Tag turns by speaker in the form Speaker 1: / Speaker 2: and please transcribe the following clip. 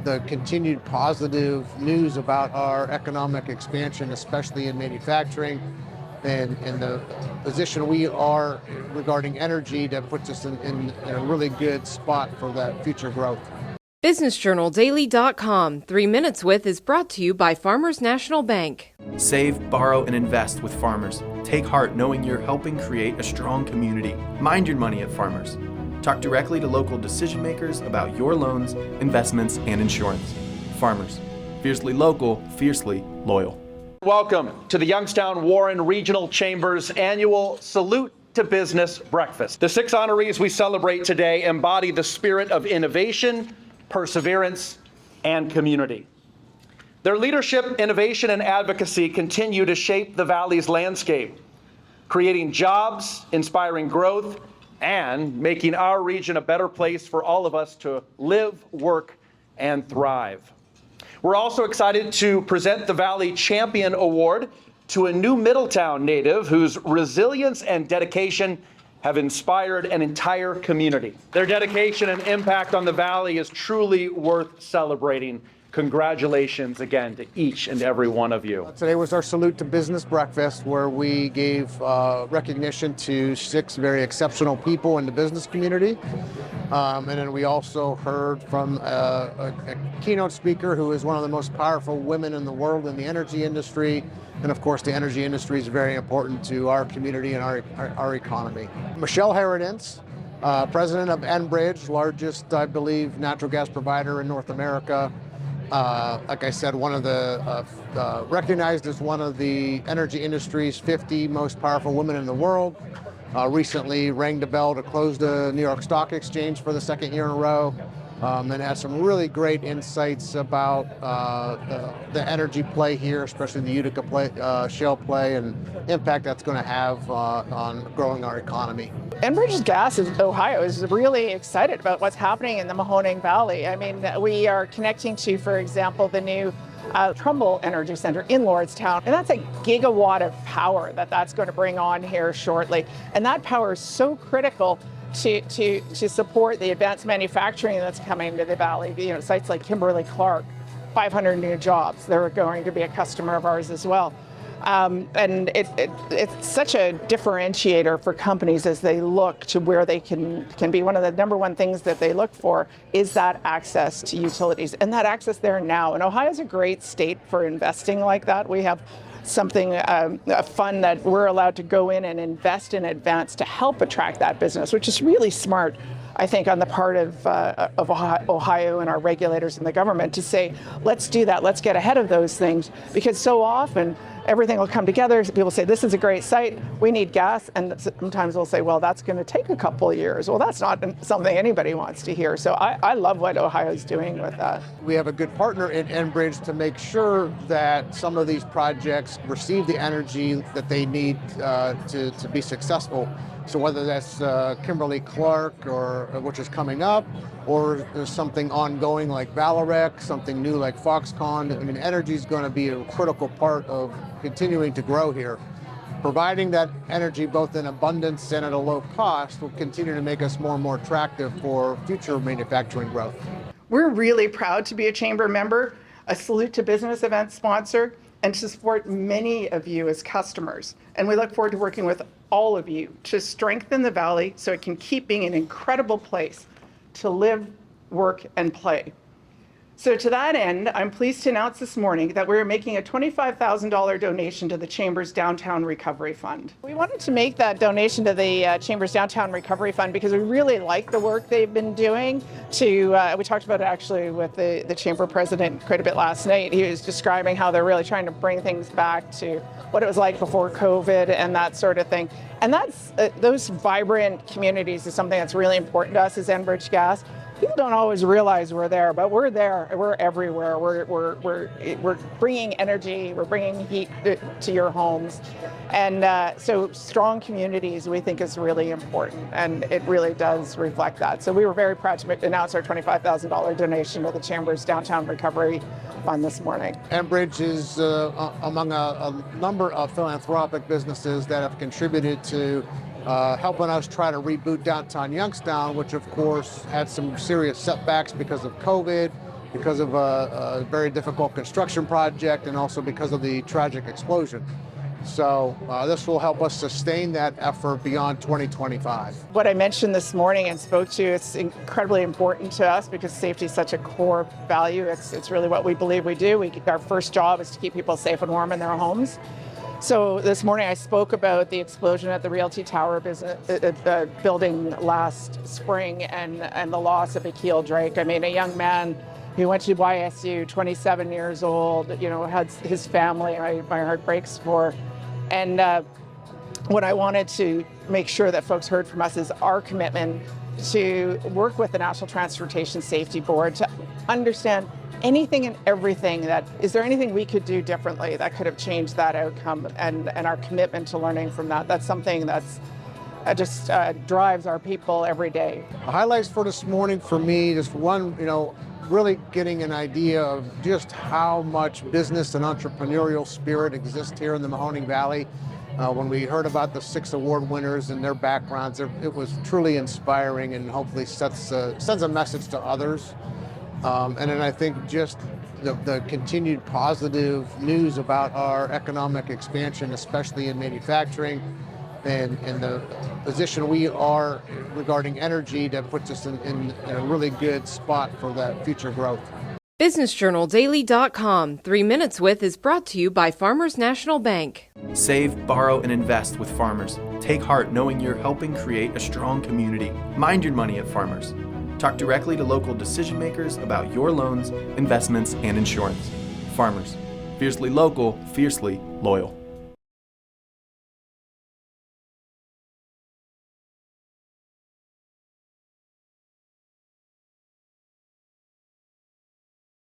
Speaker 1: The continued positive news about our economic expansion, especially in manufacturing, and the position we are regarding energy, that puts us in a really good spot for that future growth.
Speaker 2: BusinessJournalDaily.com 3 Minutes With is brought to you by Farmers National Bank.
Speaker 3: Save, borrow, and invest with Farmers. Take heart knowing you're helping create a strong community. Mind your money at Farmers. Talk directly to local decision makers about your loans, investments, and insurance. Farmers. Fiercely local, fiercely loyal.
Speaker 4: Welcome to the Youngstown Warren Regional Chamber's annual Salute to Business Breakfast. The 6 honorees we celebrate today embody the spirit of innovation, perseverance, and community. Their leadership, innovation, and advocacy continue to shape the Valley's landscape, creating jobs, inspiring growth, and making our region a better place for all of us to live, work, and thrive. We're also excited to present the Valley Champion Award to a new Middletown native whose resilience and dedication have inspired an entire community. Their dedication and impact on the Valley is truly worth celebrating. Congratulations again to each and every one of you.
Speaker 1: Today was our Salute to Business Breakfast, where we gave recognition to 6 very exceptional people in the business community. And then we also heard from a keynote speaker who is one of the most powerful women in the world in the energy industry. And of course, the energy industry is very important to our community and our economy. Michelle Herodins, president of Enbridge, largest, I believe, natural gas provider in North America. Like I said, one of the recognized as one of the energy industry's 50 most powerful women in the world. Recently rang the bell to close the New York Stock Exchange for the 2nd year in a row, and had some really great insights about the energy play here, especially the Utica shale play, and impact that's going to have on growing our economy.
Speaker 5: Enbridge Gas in Ohio is really excited about what's happening in the Mahoning Valley. I mean, we are connecting to, for example, the new Trumbull Energy Center in Lordstown, and that's a gigawatt of power that's going to bring on here shortly. And that power is so critical to support the advanced manufacturing that's coming to the valley. You know, sites like Kimberly-Clark, 500 new jobs. They're going to be a customer of ours as well. And it's such a differentiator for companies as they look to where they can be. One of the number one things that they look for is that access to utilities, and that access there now. And Ohio's a great state for investing like that. We have something, a fund that we're allowed to go in and invest in advance to help attract that business, which is really smart, I think, on the part of Ohio and our regulators and the government to say, let's do that, let's get ahead of those things, because so often everything will come together. People say, this is a great site, we need gas, and sometimes they'll say, well, that's going to take a couple of years. Well, that's not something anybody wants to hear. So I love what Ohio's doing with that.
Speaker 1: We have a good partner in Enbridge to make sure that some of these projects receive the energy that they need to be successful. So whether that's Kimberly-Clark, or which is coming up, or there's something ongoing like Valorec, something new like Foxconn. I mean, energy is going to be a critical part of continuing to grow here. Providing that energy both in abundance and at a low cost will continue to make us more and more attractive for future manufacturing growth.
Speaker 5: We're really proud to be a chamber member, a Salute to Business event sponsor, and to support many of you as customers. And we look forward to working with all of you to strengthen the Valley so it can keep being an incredible place to live, work, and play. So to that end, I'm pleased to announce this morning that we're making a $25,000 donation to the Chamber's Downtown Recovery Fund. We wanted to make that donation to the Chamber's Downtown Recovery Fund because we really like the work they've been doing. We talked about it actually with the Chamber president quite a bit last night. He was describing how they're really trying to bring things back to what it was like before COVID and that sort of thing. And that's those vibrant communities is something that's really important to us as Enbridge Gas. People don't always realize we're there, but we're there. We're everywhere. We're bringing energy. We're bringing heat to your homes, and so strong communities we think is really important, and it really does reflect that. So we were very proud to announce our $25,000 donation to the Chamber's Downtown Recovery Fund this morning.
Speaker 1: Enbridge is among a number of philanthropic businesses that have contributed to helping us try to reboot downtown Youngstown, which of course had some serious setbacks because of COVID, because of a very difficult construction project and also because of the tragic explosion. So this will help us sustain that effort beyond 2025.
Speaker 5: What I mentioned this morning and spoke to, it's incredibly important to us because safety is such a core value. It's really what we believe we do. Our first job is to keep people safe and warm in their homes. So this morning I spoke about the explosion at the Realty Tower building last spring and the loss of Akil Drake. I mean, a young man who went to YSU, 27 years old, had his family, my heart breaks for. And what I wanted to make sure that folks heard from us is our commitment to work with the National Transportation Safety Board to understand anything and everything is there anything we could do differently that could have changed that outcome, and our commitment to learning from that. That's something that's just drives our people every day.
Speaker 1: The highlights for this morning for me, just one, really getting an idea of just how much business and entrepreneurial spirit exists here in the Mahoning Valley. When we heard about the 6 award winners and their backgrounds, it was truly inspiring and hopefully sends a message to others. And then I think just the continued positive news about our economic expansion, especially in manufacturing, and the position we are regarding energy, that puts us in a really good spot for that future growth.
Speaker 2: BusinessJournalDaily.com. 3 Minutes With is brought to you by Farmers National Bank.
Speaker 3: Save, borrow, and invest with Farmers. Take heart knowing you're helping create a strong community. Mind your money at Farmers. Talk directly to local decision makers about your loans, investments, and insurance. Farmers. Fiercely local, fiercely loyal.